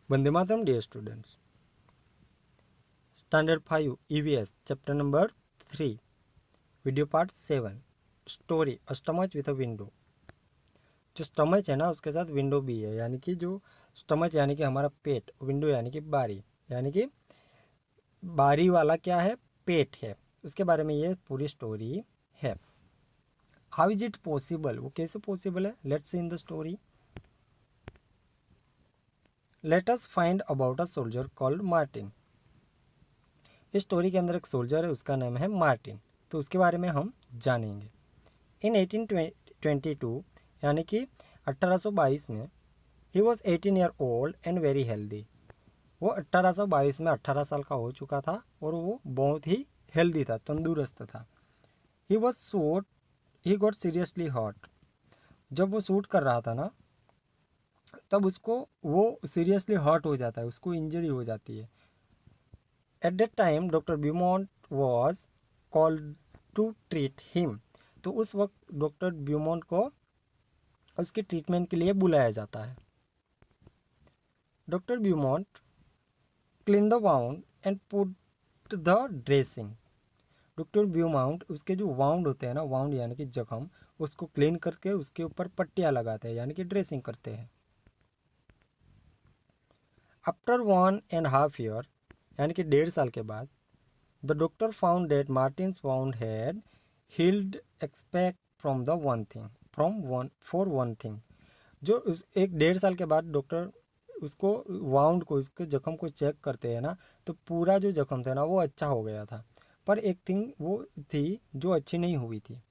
Vande Mataram dear students. Standard 5 EVS chapter number 3 video part 7 story a stomach with a window. जो stomach है ना उसके साथ window भी है, यानी कि जो स्टमच यानी कि हमारा पेट, विंडो यानी कि बारी, यानी कि बारी वाला क्या है, पेट है। उसके बारे में ये पूरी स्टोरी है। हाउ इज इट पॉसिबल, वो कैसे पॉसिबल है, let's see in the story. Let us find about a soldier called Martin. इस स्टोरी के अंदर एक सोल्जर है, उसका नाम है मार्टिन। तो उसके बारे में हम जानेंगे। इन 1822 यानी कि 1822 में he was 18 year old and very healthy. वो 1822 में 18 साल का हो चुका था और वो बहुत ही हेल्दी था, तंदुरुस्त था। He was shoot he got seriously hot. जब वो शूट कर रहा था ना, तब उसको वो सीरियसली हर्ट हो जाता है, उसको इंजरी हो जाती है। At that time doctor Beaumont was called to treat him. तो उस वक्त डॉक्टर ब्यूमॉन्ट को उसके ट्रीटमेंट के लिए बुलाया जाता है। Doctor Beaumont clean the wound and put the dressing. Doctor Beaumont उसके जो वाउंड होते हैं ना, वाउंड यानी कि जख्म, उसको क्लीन करके उसके ऊपर पट्टियाँ लगाते हैं, यानी कि ड्रेसिंग करते हैं। आफ्टर 1.5 ईयर यानी कि 1.5 साल के बाद, the doctor found that Martin's wound had healed expect from the one thing from one for one thing. जो उस एक 1.5 साल के बाद डॉक्टर उसको वाउंड को, उसके जख्म को चेक करते हैं ना, तो पूरा जो जख्म था ना वो अच्छा हो गया था। पर एक थिंग वो थी जो अच्छी नहीं हुई थी।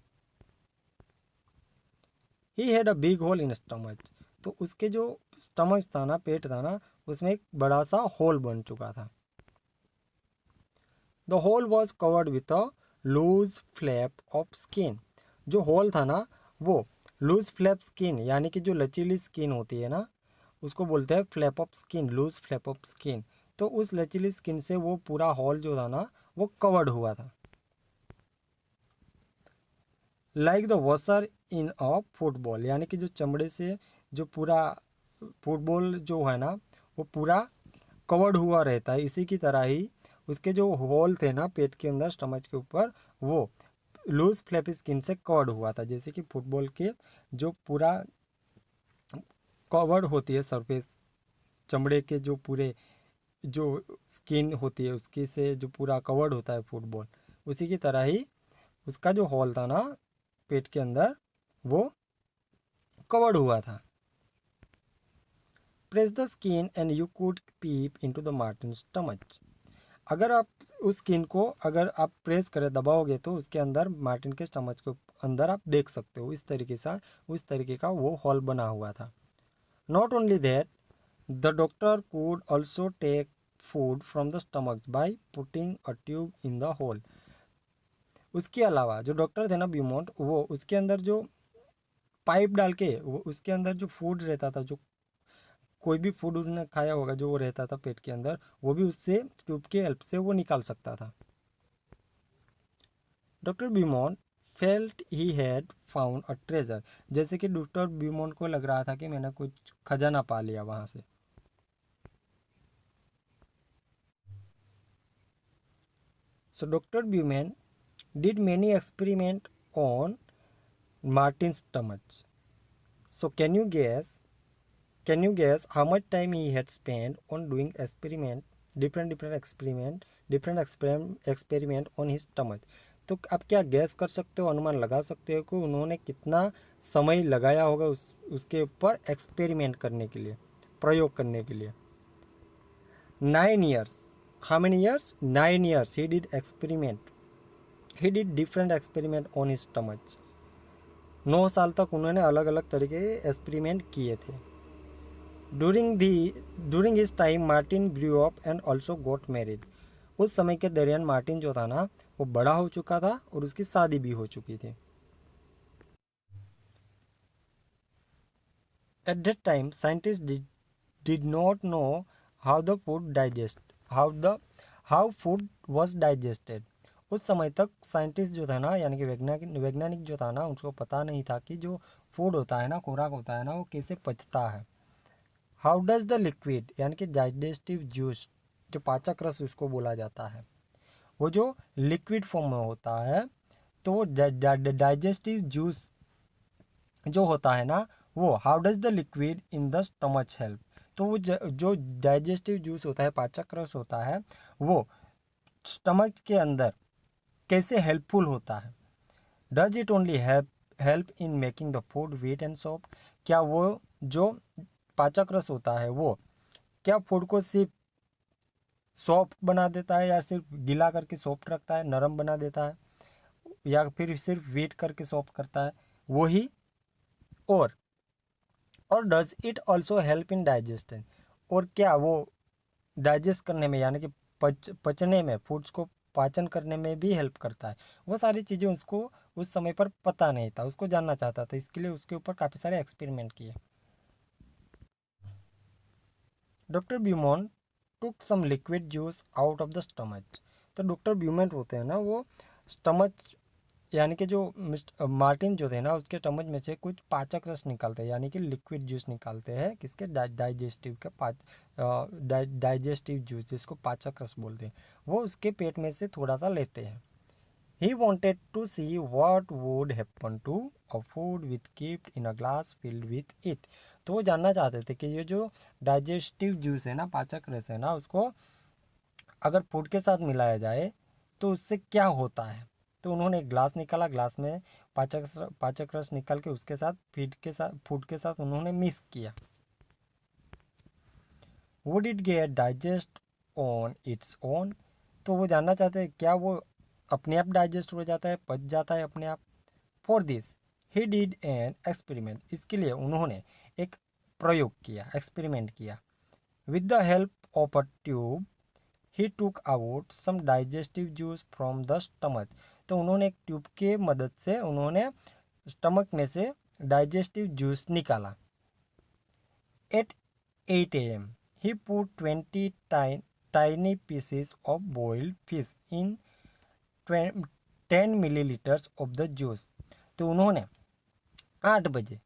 He had a big hole in stomach. तो उसके जो स्टमच था ना, पेट था ना, उसमें एक बड़ा सा होल बन चुका था। The hole was covered with a loose flap of skin. जो होल था ना, वो लूज फ्लैप स्किन यानी कि जो लचीली स्किन होती है ना, उसको बोलते हैं flap of skin, loose flap of skin. तो उस लचीली स्किन से वो पूरा हॉल जो था ना वो कवर्ड हुआ था। Like the washer in a football, यानी कि जो चमड़े से जो पूरा फुटबॉल जो है ना वो पूरा कवर्ड हुआ रहता है, इसी की तरह ही उसके जो होल थे ना पेट के अंदर, स्टमच के ऊपर, वो लूज फ्लैपी स्किन से कवर्ड हुआ था। जैसे कि फुटबॉल के जो पूरा कवर्ड होती है सरफेस, चमड़े के जो पूरे जो स्किन होती है उसकी से जो पूरा कवर्ड होता है फुटबॉल, उसी की तरह ही उसका जो हॉल था ना पेट के अंदर वो कवर्ड हुआ था। Press the skin and you could peep into the Martin stomach. अगर आप उस स्किन को अगर आप प्रेस करें, दबाओगे, तो उसके अंदर मार्टिन के स्टमच के अंदर आप देख सकते हो। इस तरीके से उस तरीके का वो हॉल बना हुआ था। Not only that, the doctor could also take food from the stomach by putting a tube in the hole. उसके अलावा जो डॉक्टर थे ना ब्यूमॉन्ट, वो उसके अंदर जो पाइप डाल के वो उसके अंदर जो फूड रहता था, जो कोई भी फूड उसने खाया होगा जो वो रहता था पेट के अंदर, वो भी उससे ट्यूब की हेल्प से वो निकाल सकता था। Doctor Beaumont felt he had found a treasure. जैसे कि डॉक्टर ब्यूमॉन्ट को लग रहा था कि मैंने कुछ खजाना पा लिया वहां से। So doctor Beaumont did many experiment on Martin stomach. So can you guess how much time he had spent on doing different experiment on his stomach? तो आप क्या गैस कर सकते हो, अनुमान लगा सकते हो कि उन्होंने कितना समय लगाया होगा उसके ऊपर एक्सपेरिमेंट करने के लिए, प्रयोग करने के लिए। 9 years। How many years? 9 years he did experiment, he did different experiment on his stomach. 9 साल तक उन्होंने अलग अलग तरीके के एक्सपेरिमेंट किए थे। During his time Martin grew up and also goat married. उस समय के दरमियान मार्टिन जो था ना वो बड़ा हो चुका था और उसकी शादी भी हो चुकी थी। Eight that time scientist did not know how the food digest how food was digested. उस समय तक साइंटिस्ट जो था ना, यानी कि वैज्ञानिक जो था ना, उसको पता नहीं था कि जो फूड होता है ना, खुराक होता है ना, वो कैसे पचता है। हाउ डज द लिक्विड यानी कि डाइजेस्टिव जूस, जो पाचक रस उसको बोला जाता है, वो जो लिक्विड फॉर्म में होता है, तो वो डाइजेस्टिव जूस जो होता है ना, वो how does the liquid in the stomach help, तो वो जो डाइजेस्टिव जूस होता है, पाचक रस होता है, वो स्टमच के अंदर कैसे हेल्पफुल होता है। Does it only help in making the food wheat and soft, क्या वो जो पाचक रस होता है वो क्या फूड को सिर्फ सॉफ्ट बना देता है, या सिर्फ गीला करके सॉफ्ट रखता है, नरम बना देता है, या फिर सिर्फ वीट करके सॉफ्ट करता है, वही, और does it also help in digestion, और क्या वो डाइजेस्ट करने में यानी कि पचने में, फूड्स को पाचन करने में भी हेल्प करता है। वो सारी चीज़ें उसको उस समय पर पता नहीं था, उसको जानना चाहता था, इसके लिए उसके ऊपर काफ़ी सारे एक्सपेरिमेंट किए। Doctor Beaumont took some liquid juice out of the stomach, तो डॉक्टर ब्यूमॉन होते हैं ना, वो स्टमच यानी कि जो मार्टिन जो थे ना, उसके स्टमच में से कुछ पाचक रस निकालते हैं, यानी कि लिक्विड जूस निकालते हैं, किसके डाइजेस्टिव के डाइजेस्टिव जूस, जिसको पाचक रस बोलते हैं, वो उसके पेट में से थोड़ा सा लेते हैं। He wanted to see what would happen to a food with kept in a glass filled with it, तो वो जानना चाहते थे कि ये जो डाइजेस्टिव जूस है ना, पाचक रस है ना, उसको अगर फूड के साथ मिलाया जाए तो उससे क्या होता है। तो उन्होंने एक ग्लास निकाला, ग्लास में पाचक रस निकाल के उसके साथ फूड के साथ उन्होंने मिक्स किया। Would it get digest on its own, तो वो जानना चाहते हैं क्या वो अपने आप डाइजेस्ट हो जाता है, पच जाता है अपने आप। For this he did an experiment, इसके लिए उन्होंने एक प्रयोग किया, एक्सपेरिमेंट किया। With the help of a tube he took out some digestive juice from the stomach, तो उन्होंने एक ट्यूब के मदद से उन्होंने स्टमक में से डाइजेस्टिव जूस निकाला। At 8 AM he put 20 tiny pieces of boiled fish in 10 millilitres of the juice, तो उन्होंने 8 बजे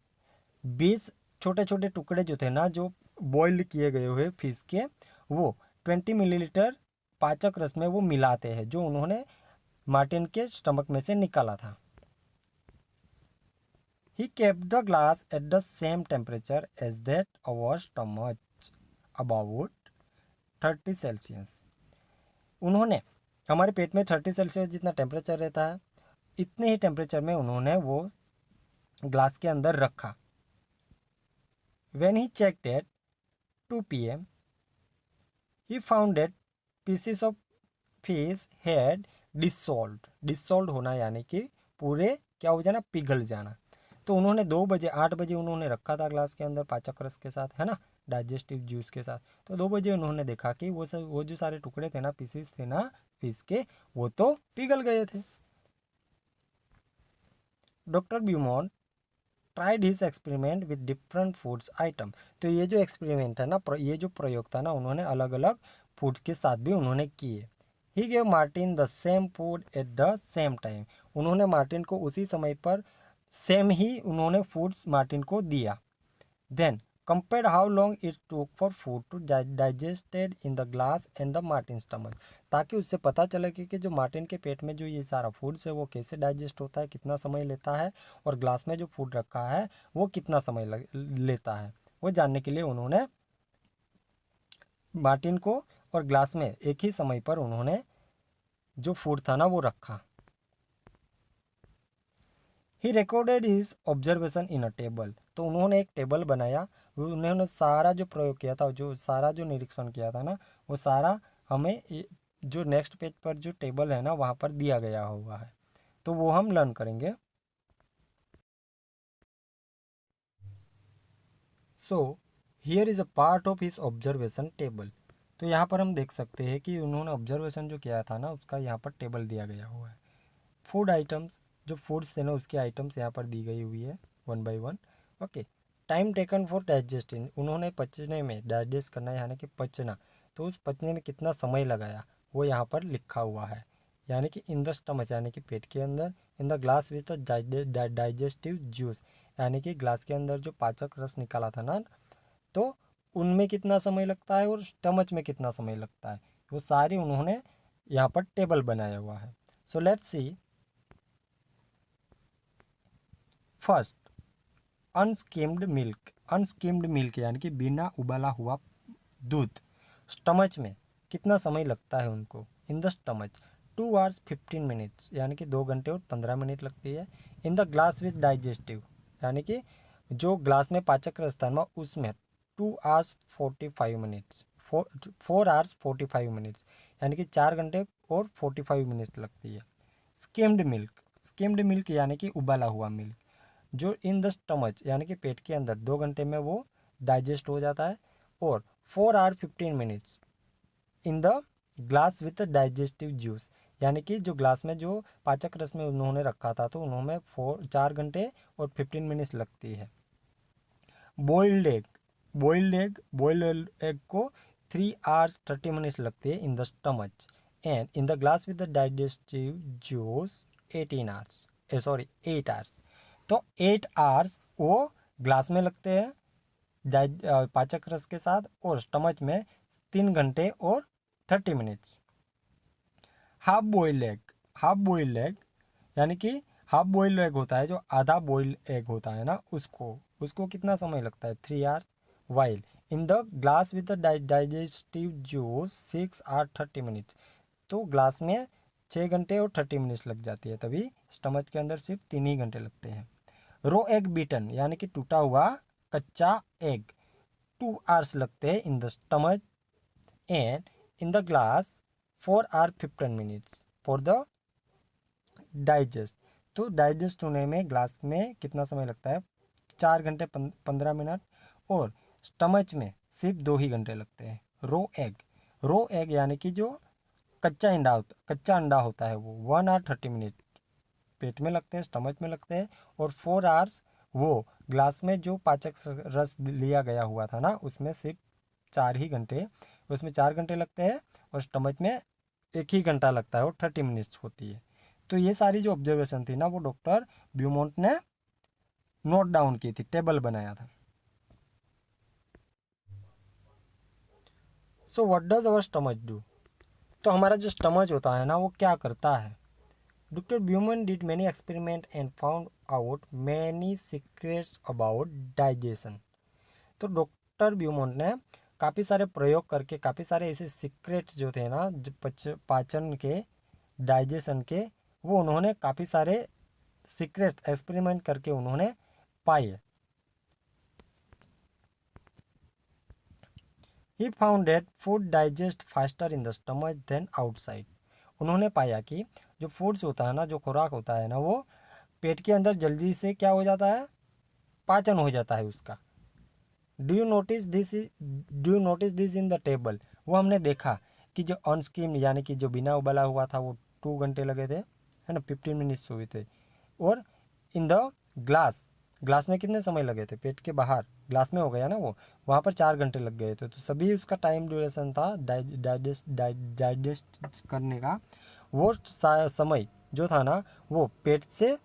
20 छोटे छोटे टुकड़े जो थे ना, जो बॉइल्ड किए गए हुए फिश के, वो 20 मिलीलीटर पाचक रस में वो मिलाते हैं, जो उन्होंने मार्टिन के स्टमक में से निकाला था। He kept the glass at the same temperature as that our stomach, about 30 Celsius, उन्होंने हमारे पेट में 30 सेल्सियस जितना टेम्परेचर रहता है, इतने ही टेम्परेचर में उन्होंने वो ग्लास के अंदर रखा। When he checked at 2 PM, he found that pieces of fish had dissolved, dissolved होना यानी कि पूरे क्या हो जाना, पिघल जाना। तो उन्होंने 2 बजे 8 बजे उन्होंने रखा था ग्लास के अंदर पाचक रस के साथ, है ना, डाइजेस्टिव जूस के साथ, तो 2 बजे उन्होंने देखा कि वो जो सारे टुकड़े थे ना, पीसेस थे ना फिश के, वो तो पिघल गए थे। Doctor Beaumont tried his experiment with different foods item, तो ये जो एक्सपेरिमेंट है ना, ये जो प्रयोग था ना, उन्होंने अलग अलग फूड्स के साथ भी उन्होंने किए। He gave Martin the same food at the same time, उन्होंने मार्टिन को उसी समय पर सेम ही उन्होंने फूड्स मार्टिन को दिया। Then compared how long it took for food to digested in the glass and the martin stomach, ताकि उससे पता चले कि जो मार्टिन के पेट में जो ये सारा फूड्स है वो कैसे डाइजेस्ट होता है, कितना समय लेता है, और ग्लास में जो फूड रखा है वो कितना समय लेता है, वो जानने के लिए उन्होंने मार्टिन को और ग्लास में एक ही समय पर उन्होंने जो फूड था ना वो रखा। He recorded his observation in a table, तो उन्होंने एक टेबल बनाया, उन्होंने सारा जो प्रयोग किया था, जो सारा जो निरीक्षण किया था ना, वो सारा हमें जो नेक्स्ट पेज पर जो टेबल है ना वहाँ पर दिया गया हुआ है, तो वो हम लर्न करेंगे। So here is a part of his observation table, तो यहाँ पर हम देख सकते हैं कि उन्होंने ऑब्जर्वेशन जो किया था ना उसका यहाँ पर टेबल दिया गया हुआ है। फूड आइटम्स, जो फूड्स है ना उसके आइटम्स यहाँ पर दी गई हुई है 1 by 1। Okay, time taken for digesting, उन्होंने पचने में, डाइजेस्ट करना है यानी कि पचना, तो उस पचने में कितना समय लगाया वो यहाँ पर लिखा हुआ है, यानी कि इन द स्टमच यानी कि पेट के अंदर, in the glass with digestive juice यानी कि ग्लास के अंदर जो पाचक रस निकाला था ना, तो उनमें कितना समय लगता है और स्टमच में कितना समय लगता है, वो सारी उन्होंने यहाँ पर टेबल बनाया हुआ है। So let's see first unskimmed milk यानी कि बिना उबाला हुआ दूध स्टमच में कितना समय लगता है उनको, इन द स्टमच 2 hours 15 minutes यानी कि 2 घंटे और 15 मिनट लगती है। In the glass with digestive यानी कि जो ग्लास में पाचक रस में उसमें 2 hours 45 minutes 4 hours 45 minutes यानी कि 4 घंटे और 45 मिनट लगती है। स्किम्ड मिल्क यानी कि उबाला हुआ मिल्क जो इन द स्टमच यानी कि पेट के अंदर 2 घंटे में वो डाइजेस्ट हो जाता है, और 4 hour 15 minutes in the glass with digestive juice यानी कि जो ग्लास में जो पाचक रस में उन्होंने रखा था तो उन्होंने 4 घंटे और 15 मिनट्स लगती है। बॉइल्ड एग को 3 hours 30 minutes लगती है इन the stomach, and in the glass with the digestive juice 8 hours। तो 8 hours वो ग्लास में लगते हैं पाचक रस के साथ, और स्टमच में 3 घंटे और 30 मिनट्स। हाफ बॉइल्ड एग यानी कि हाफ बॉइल्ड एग होता है जो आधा बॉइल्ड एग होता है ना, उसको कितना समय लगता है 3 hours, while in the glass with the digestive juice 6 hours 30 minutes। तो ग्लास में 6 घंटे और 30 मिनट्स लग जाती है, तभी स्टमच के अंदर सिर्फ 3 ही घंटे लगते हैं। रो एग बीटन यानी कि टूटा हुआ कच्चा एग 2 hours लगते हैं इन the stomach, and in the glass 4 hours 15 minutes for the digest. तो डाइजेस्ट होने में ग्लास में कितना समय लगता है 4 घंटे 15 मिनट, और स्टमच में सिर्फ 2 ही घंटे लगते हैं। रो एग यानी कि जो कच्चा अंडा होता है वो 1 hour 30 minute पेट में लगते हैं, स्टमच में लगते हैं, और 4 hours वो ग्लास में जो पाचक रस लिया गया हुआ था ना उसमें सिर्फ 4 ही घंटे, उसमें 4 घंटे लगते हैं, और स्टमच में 1 ही घंटा लगता है और 30 मिनट्स होती है। तो ये सारी जो ऑब्जर्वेशन थी ना वो डॉक्टर ब्यूमोंट ने नोट डाउन की थी, टेबल बनाया था। So what does our stomach do? तो हमारा जो स्टमच होता है ना वो क्या करता है? Doctor Beaumont did many experiment and found out many secrets about digestion. तो डॉक्टर ब्यूमोंट ने काफ़ी सारे प्रयोग करके काफ़ी सारे ऐसे सीक्रेट्स जो थे ना जो पाचन के डाइजेशन के, वो उन्होंने काफ़ी सारे सीक्रेट एक्सपेरिमेंट करके उन्होंने पाए। He found that food digest faster in the stomach than outside. उन्होंने पाया कि जो फूड्स होता है ना, जो खुराक होता है ना, वो पेट के अंदर जल्दी से क्या हो जाता है, पाचन हो जाता है उसका। Do you notice this in the table? वो हमने देखा कि जो अनस्किम्ड यानी कि जो बिना उबाला हुआ था वो 2 घंटे लगे थे, है ना, 15 मिनट्स हुए थे, और इन द ग्लास में कितने समय लगे थे, पेट के बाहर ग्लास में हो गया ना वो, वहाँ पर 4 घंटे लग गए थे। तो सभी उसका टाइम ड्यूरेशन था डाइजेस्ट करने का, वो समय जो था ना वो पेट से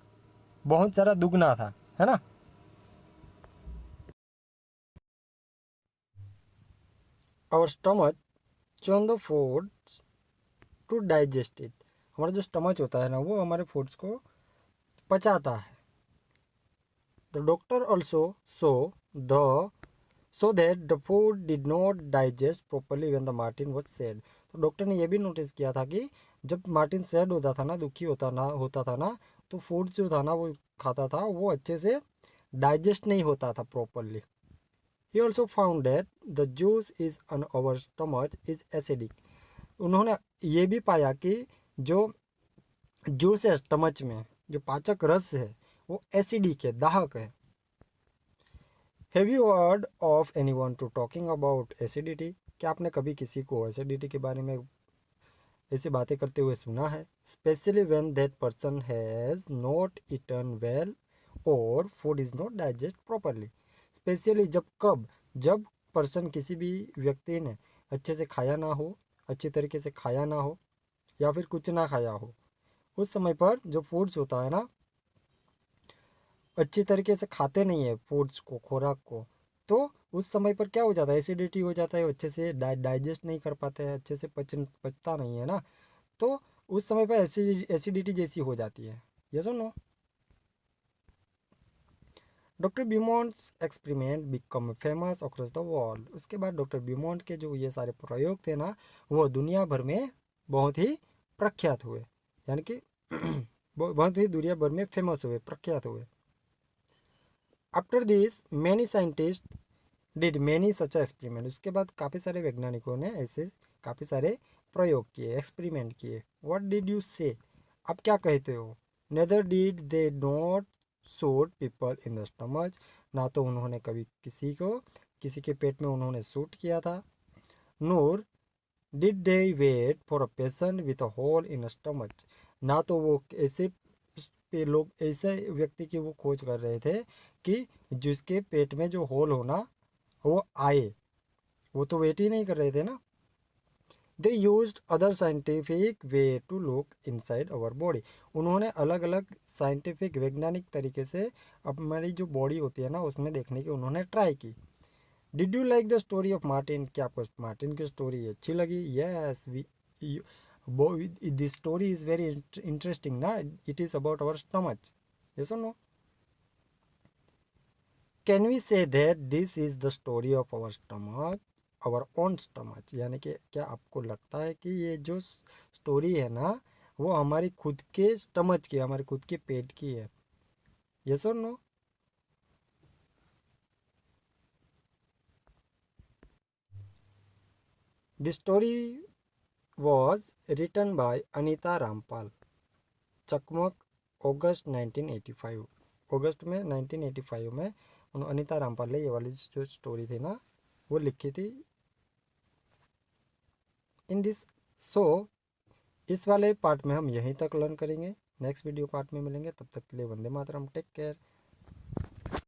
बहुत सारा दुगना था, है ना। और stomach churn the food to digest it. हमारा जो स्टमच होता है ना वो हमारे फूड्स को पचाता है। The doctor also the so that the food did not digest properly when the Martin was sad. तो डॉक्टर ने यह भी नोटिस किया था कि जब मार्टिन सैड होता था ना, दुखी होता था ना, तो फूड जो था ना वो खाता था वो अच्छे से डाइजेस्ट नहीं होता था properly. He also found that the juice is on our stomach is acidic. उन्होंने ये भी पाया कि जो जूस है स्टमच में, जो पाचक रस है वो एसिडिक है, दाहक है। Have you heard of anyone to talking about acidity? क्या आपने कभी किसी को एसिडिटी के बारे में ऐसी बातें करते हुए सुना है? Specially when that person has not eaten well और food is not digest properly. Specially जब पर्सन किसी भी व्यक्ति ने अच्छे से खाया ना हो, अच्छी तरीके से खाया ना हो, या फिर कुछ ना खाया हो, उस समय पर जो फूड्स होता है ना अच्छी तरीके से खाते नहीं है फूड्स को, खुराक को, तो उस समय पर क्या हो जाता है, एसिडिटी हो जाता है, अच्छे से डाइजेस्ट नहीं कर पाते हैं, अच्छे से पचता नहीं है ना, तो उस समय पर एसिडिटी जैसी हो जाती है। यस और no? Doctor Beaumont's experiment become famous across the world. उसके बाद डॉक्टर ब्यूमॉन्ट के जो ये सारे प्रयोग थे ना, वो दुनिया भर में बहुत ही प्रख्यात हुए, यानी कि बहुत ही दुनिया भर में फेमस हुए, प्रख्यात हुए। After this many scientist did many such experiment. उसके बाद काफ़ी सारे वैज्ञानिकों ने ऐसे काफ़ी सारे प्रयोग किए, एक्सपेरिमेंट किए। व्हाट डिड यू से? आप क्या कहते हो? Neither did they not shoot people in the stomach. ना तो उन्होंने कभी किसी के पेट में उन्होंने शूट किया था, nor did they wait for a patient with a hole in stomach. ना तो वो ऐसे पे लोग ऐसे व्यक्ति की वो खोज कर रहे थे कि जिसके पेट में जो होल होना वो आए, वो तो वेट ही नहीं कर रहे थे ना। They use other scientific way to look inside our body. उन्होंने अलग अलग साइंटिफिक वैज्ञानिक तरीके से हमारी जो बॉडी होती है ना उसमें देखने की उन्होंने ट्राई की। Did you like the story of Martin? क्या आपको मार्टिन की स्टोरी अच्छी लगी? Yes, we this story is very interesting ना, it is about our stomach. Yes और no? Can we say that this is the story of our stomach, our own stomach? यानी कि क्या आपको लगता है कि ये जो स्टोरी है ना वो हमारी खुद के स्टमच की, हमारे खुद के पेट की है? यस और no? The story was written by Anita Rampal, Chakmak, अगस्त 1985। अगस्त में 1985 में अनीता रामपाल ने ये वाली जो स्टोरी थी ना वो लिखी थी इन दिस। सो इस वाले पार्ट में हम यहीं तक लर्न करेंगे, नेक्स्ट वीडियो पार्ट में मिलेंगे, तब तक के लिए वंदे मातरम, टेक केयर।